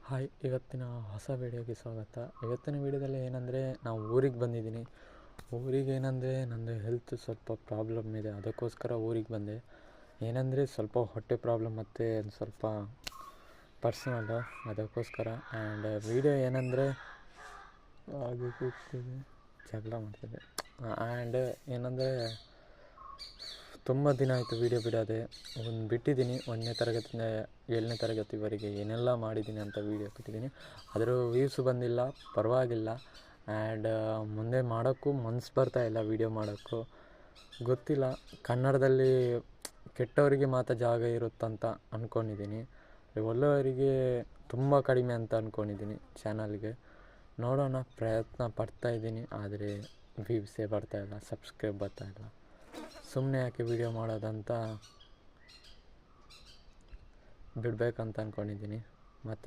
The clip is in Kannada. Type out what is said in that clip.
ಹಾಯ್, ಇವತ್ತಿನ ಹೊಸ ವೀಡಿಯೋಗೆ ಸ್ವಾಗತ. ಇವತ್ತಿನ ವೀಡಿಯೋದಲ್ಲಿ ಏನಂದರೆ ನಾವು ಊರಿಗೆ ಬಂದಿದ್ದೀನಿ. ಊರಿಗೆ ಏನಂದರೆ ನಂದು ಹೆಲ್ತ್ ಸ್ವಲ್ಪ ಪ್ರಾಬ್ಲಮ್ ಇದೆ, ಅದಕ್ಕೋಸ್ಕರ ಊರಿಗೆ ಬಂದೆ. ಏನಂದರೆ ಸ್ವಲ್ಪ ಹೊಟ್ಟೆ ಪ್ರಾಬ್ಲಮ್ ಮತ್ತು ಸ್ವಲ್ಪ ಪರ್ಸ್ನಲ್ಲು, ಅದಕ್ಕೋಸ್ಕರ. ಆ್ಯಂಡ್ ವೀಡಿಯೋ ಏನಂದರೆ ಜಗಳ ಮಾಡ್ತಿದ್ದೆ. ಆ್ಯಂಡ್ ಏನಂದರೆ ತುಂಬ ದಿನ ಆಯಿತು ವೀಡಿಯೋ ಬಿಡೋದೆ. ಬಿಟ್ಟಿದ್ದೀನಿ 1ನೇ ತರಗತಿಯಿಂದ 7ನೇ ತರಗತಿವರೆಗೆ ಏನೆಲ್ಲ ಮಾಡಿದ್ದೀನಿ ಅಂತ ವೀಡಿಯೋ ಬಿಟ್ಟಿದ್ದೀನಿ. ಅದರ ವ್ಯೂಸು ಬಂದಿಲ್ಲ, ಪರವಾಗಿಲ್ಲ. ಆ್ಯಂಡ್ ಮುಂದೆ ಮಾಡೋಕ್ಕೂ ಮನಸ್ಸು ಬರ್ತಾಯಿಲ್ಲ, ವೀಡಿಯೋ ಮಾಡೋಕ್ಕೂ. ಗೊತ್ತಿಲ್ಲ, ಕನ್ನಡದಲ್ಲಿ ಕೆಟ್ಟವರಿಗೆ ಮಾತ್ರ ಜಾಗ ಇರುತ್ತಂತ ಅಂದ್ಕೊಂಡಿದ್ದೀನಿ. ಒಳ್ಳೆಯವರಿಗೆ ತುಂಬ ಕಡಿಮೆ ಅಂತ ಅಂದ್ಕೊಂಡಿದ್ದೀನಿ ಚಾನಲ್ಗೆ. ನೋಡೋಣ, ಪ್ರಯತ್ನ ಪಡ್ತಾಯಿದ್ದೀನಿ. ಆದರೆ ವ್ಯೂಸೇ ಬರ್ತಾಯಿಲ್ಲ, ಸಬ್ಸ್ಕ್ರೈಬ್ ಬರ್ತಾಯಿಲ್ಲ. ಸುಮ್ಮನೆ ಯಾಕೆ ವೀಡಿಯೋ ಮಾಡೋದಂತ ಬಿಡಬೇಕಂತ ಅಂದ್ಕೊಂಡಿದ್ದೀನಿ. ಮತ್ತು